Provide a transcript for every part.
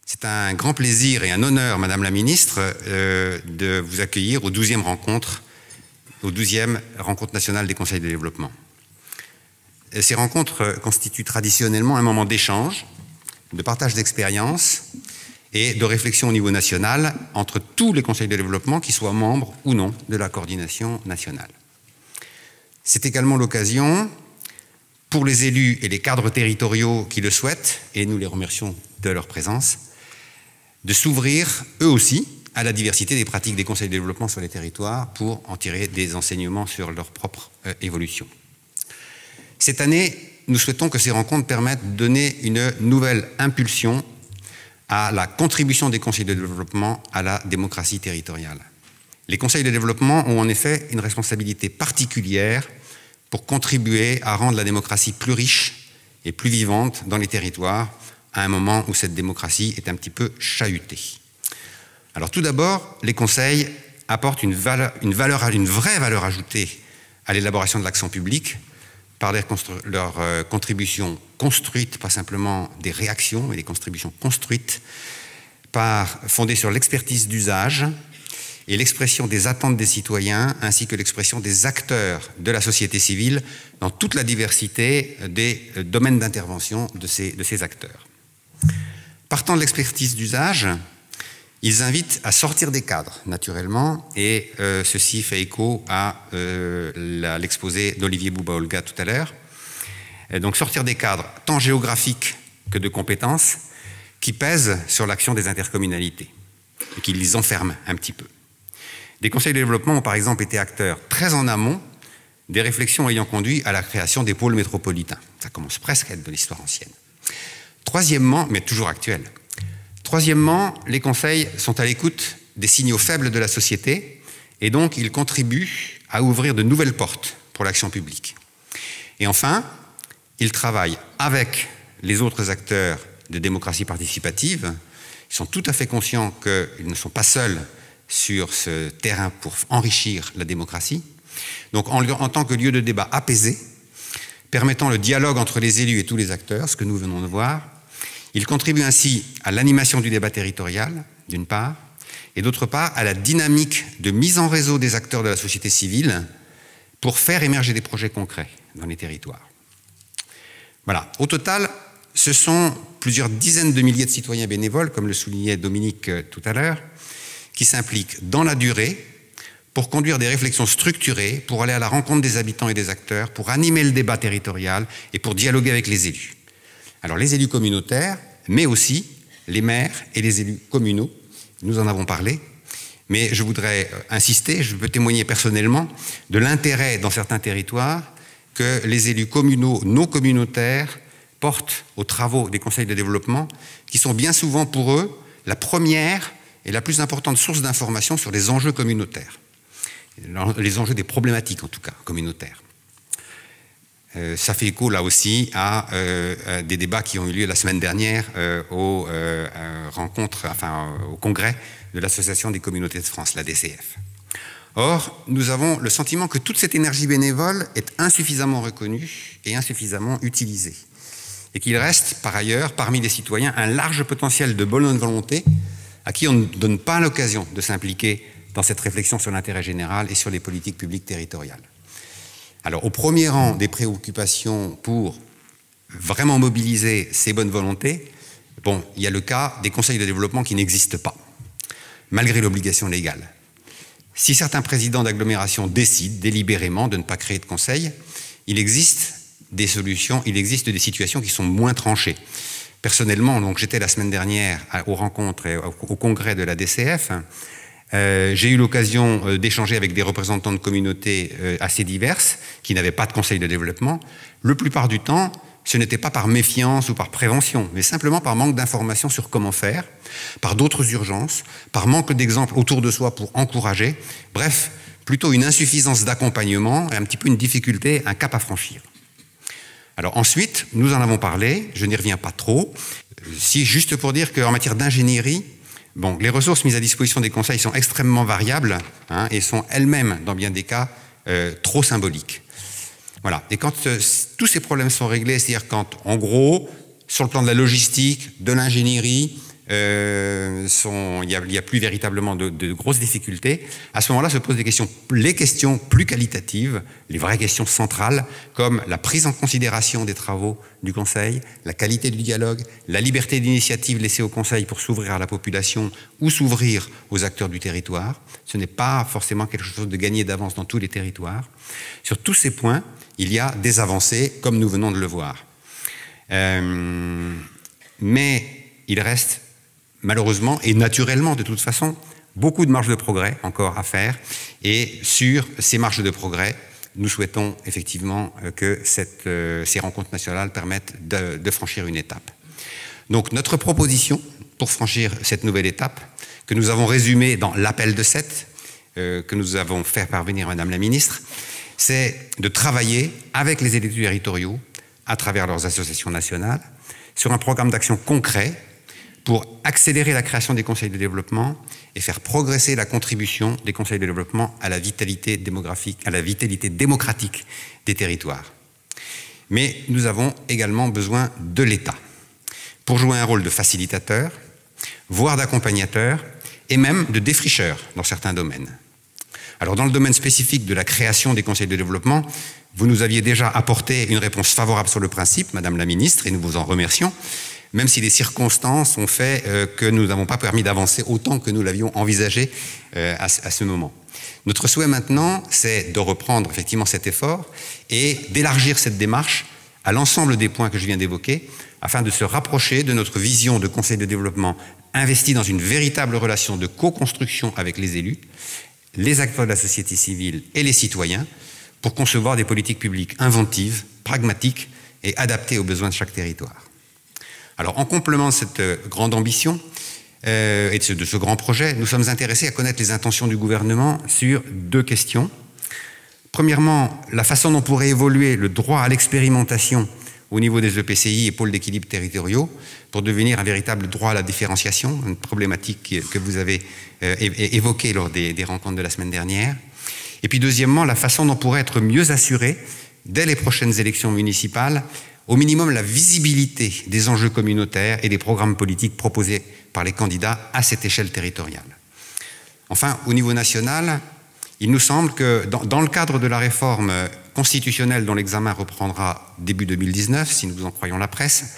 C'est un grand plaisir et un honneur, Madame la Ministre, de vous accueillir aux 12e rencontres nationales des conseils de développement. Ces rencontres constituent traditionnellement un moment d'échange, de partage d'expériences et de réflexion au niveau national entre tous les conseils de développement, qui soient membres ou non de la coordination nationale. C'est également l'occasion pour les élus et les cadres territoriaux qui le souhaitent, et nous les remercions de leur présence, de s'ouvrir eux aussi à la diversité des pratiques des conseils de développement sur les territoires pour en tirer des enseignements sur leur propre évolution. Cette année, nous souhaitons que ces rencontres permettent de donner une nouvelle impulsion à la contribution des conseils de développement à la démocratie territoriale. Les conseils de développement ont en effet une responsabilité particulière pour contribuer à rendre la démocratie plus riche et plus vivante dans les territoires, à un moment où cette démocratie est un petit peu chahutée. Alors tout d'abord, les conseils apportent une vraie valeur ajoutée à l'élaboration de l'action publique par leur contribution construite, pas simplement des réactions, mais des contributions construites, fondées sur l'expertise d'usage et l'expression des attentes des citoyens, ainsi que l'expression des acteurs de la société civile dans toute la diversité des domaines d'intervention de ces acteurs. Partant de l'expertise d'usage, ils invitent à sortir des cadres, naturellement, et ceci fait écho à l'exposé d'Olivier Bouba-Olga tout à l'heure. Donc sortir des cadres, tant géographiques que de compétences, qui pèsent sur l'action des intercommunalités et qui les enferment un petit peu. Des conseils de développement ont par exemple été acteurs très en amont des réflexions ayant conduit à la création des pôles métropolitains. Ça commence presque à être de l'histoire ancienne. Troisièmement, mais toujours actuel, troisièmement, les conseils sont à l'écoute des signaux faibles de la société et donc ils contribuent à ouvrir de nouvelles portes pour l'action publique. Et enfin, ils travaillent avec les autres acteurs de démocratie participative. Ils sont tout à fait conscients qu'ils ne sont pas seuls sur ce terrain pour enrichir la démocratie. Donc en tant que lieu de débat apaisé, permettant le dialogue entre les élus et tous les acteurs, ce que nous venons de voir, il contribue ainsi à l'animation du débat territorial, d'une part, et d'autre part à la dynamique de mise en réseau des acteurs de la société civile pour faire émerger des projets concrets dans les territoires. Voilà. Au total, ce sont plusieurs dizaines de milliers de citoyens bénévoles, comme le soulignait Dominique tout à l'heure, qui s'impliquent dans la durée pour conduire des réflexions structurées, pour aller à la rencontre des habitants et des acteurs, pour animer le débat territorial et pour dialoguer avec les élus. Alors les élus communautaires, mais aussi les maires et les élus communaux, nous en avons parlé, mais je voudrais insister, je peux témoigner personnellement de l'intérêt dans certains territoires que les élus communaux non communautaires portent aux travaux des conseils de développement, qui sont bien souvent pour eux la première et la plus importante source d'information sur les enjeux communautaires, les enjeux des problématiques en tout cas communautaires. Ça fait écho là aussi à des débats qui ont eu lieu la semaine dernière aux rencontres, enfin au congrès de l'Association des communautés de France, la DCF. Or, nous avons le sentiment que toute cette énergie bénévole est insuffisamment reconnue et insuffisamment utilisée. Et qu'il reste, par ailleurs, parmi les citoyens, un large potentiel de bonne volonté à qui on ne donne pas l'occasion de s'impliquer dans cette réflexion sur l'intérêt général et sur les politiques publiques territoriales. Alors, au premier rang des préoccupations pour vraiment mobiliser ces bonnes volontés, bon, il y a le cas des conseils de développement qui n'existent pas, malgré l'obligation légale. Si certains présidents d'agglomération décident délibérément de ne pas créer de conseils, il existe des solutions, il existe des situations qui sont moins tranchées. Personnellement, donc j'étais la semaine dernière aux rencontres et au congrès de la DCF. J'ai eu l'occasion d'échanger avec des représentants de communautés assez diverses qui n'avaient pas de conseil de développement. La plupart du temps, ce n'était pas par méfiance ou par prévention, mais simplement par manque d'informations sur comment faire, par d'autres urgences, par manque d'exemples autour de soi pour encourager. Bref, plutôt une insuffisance d'accompagnement et un petit peu une difficulté, un cap à franchir. Alors ensuite, nous en avons parlé, je n'y reviens pas trop, si juste pour dire qu'en matière d'ingénierie, bon, les ressources mises à disposition des conseils sont extrêmement variables et sont elles-mêmes, dans bien des cas, trop symboliques. Voilà. Et quand tous ces problèmes sont réglés, c'est-à-dire quand, en gros, sur le plan de la logistique, de l'ingénierie, il n'y a plus véritablement de grosses difficultés, à ce moment-là se posent les questions plus qualitatives, les vraies questions centrales, comme la prise en considération des travaux du Conseil, la qualité du dialogue, la liberté d'initiative laissée au Conseil pour s'ouvrir à la population ou s'ouvrir aux acteurs du territoire. Ce n'est pas forcément quelque chose de gagné d'avance dans tous les territoires. Sur tous ces points, il y a des avancées, comme nous venons de le voir. Mais il reste malheureusement et naturellement de toute façon beaucoup de marge de progrès encore à faire, et sur ces marges de progrès, nous souhaitons effectivement que ces rencontres nationales permettent de franchir une étape. Donc notre proposition pour franchir cette nouvelle étape, que nous avons résumée dans l'appel de 7, que nous avons fait parvenir à Madame la Ministre, c'est de travailler avec les élus territoriaux, à travers leurs associations nationales, sur un programme d'action concret pour accélérer la création des conseils de développement et faire progresser la contribution des conseils de développement à la vitalité démographique, à la vitalité démocratique des territoires. Mais nous avons également besoin de l'État pour jouer un rôle de facilitateur, voire d'accompagnateur, et même de défricheur dans certains domaines. Alors dans le domaine spécifique de la création des conseils de développement, vous nous aviez déjà apporté une réponse favorable sur le principe, Madame la Ministre, et nous vous en remercions, même si les circonstances ont fait que nous n'avons pas permis d'avancer autant que nous l'avions envisagé à ce moment. Notre souhait maintenant, c'est de reprendre effectivement cet effort et d'élargir cette démarche à l'ensemble des points que je viens d'évoquer, afin de se rapprocher de notre vision de conseil de développement investi dans une véritable relation de co-construction avec les élus, les acteurs de la société civile et les citoyens, pour concevoir des politiques publiques inventives, pragmatiques et adaptées aux besoins de chaque territoire. Alors, en complément de cette grande ambition et de ce grand projet, nous sommes intéressés à connaître les intentions du gouvernement sur deux questions. Premièrement, la façon dont pourrait évoluer le droit à l'expérimentation au niveau des EPCI et pôles d'équilibre territoriaux pour devenir un véritable droit à la différenciation, une problématique que vous avez évoquée lors des rencontres de la semaine dernière. Et puis deuxièmement, la façon dont pourrait être mieux assurée, dès les prochaines élections municipales, au minimum la visibilité des enjeux communautaires et des programmes politiques proposés par les candidats à cette échelle territoriale. Enfin, au niveau national, il nous semble que dans le cadre de la réforme constitutionnelle dont l'examen reprendra début 2019, si nous en croyons la presse,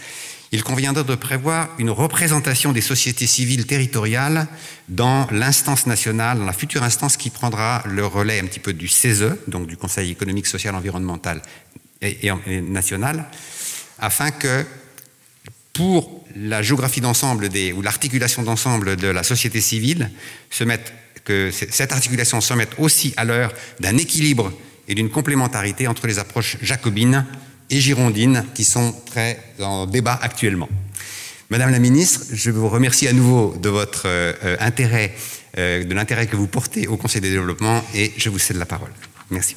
il conviendrait de prévoir une représentation des sociétés civiles territoriales dans l'instance nationale, dans la future instance qui prendra le relais un petit peu du CESE, donc du Conseil économique, social, environnemental et national, afin que pour la géographie d'ensemble ou l'articulation d'ensemble de la société civile, que cette articulation se mette aussi à l'heure d'un équilibre et d'une complémentarité entre les approches jacobines et girondines qui sont très en débat actuellement. Madame la Ministre, je vous remercie à nouveau de votre intérêt, de l'intérêt que vous portez au Conseil de développement, et je vous cède la parole. Merci.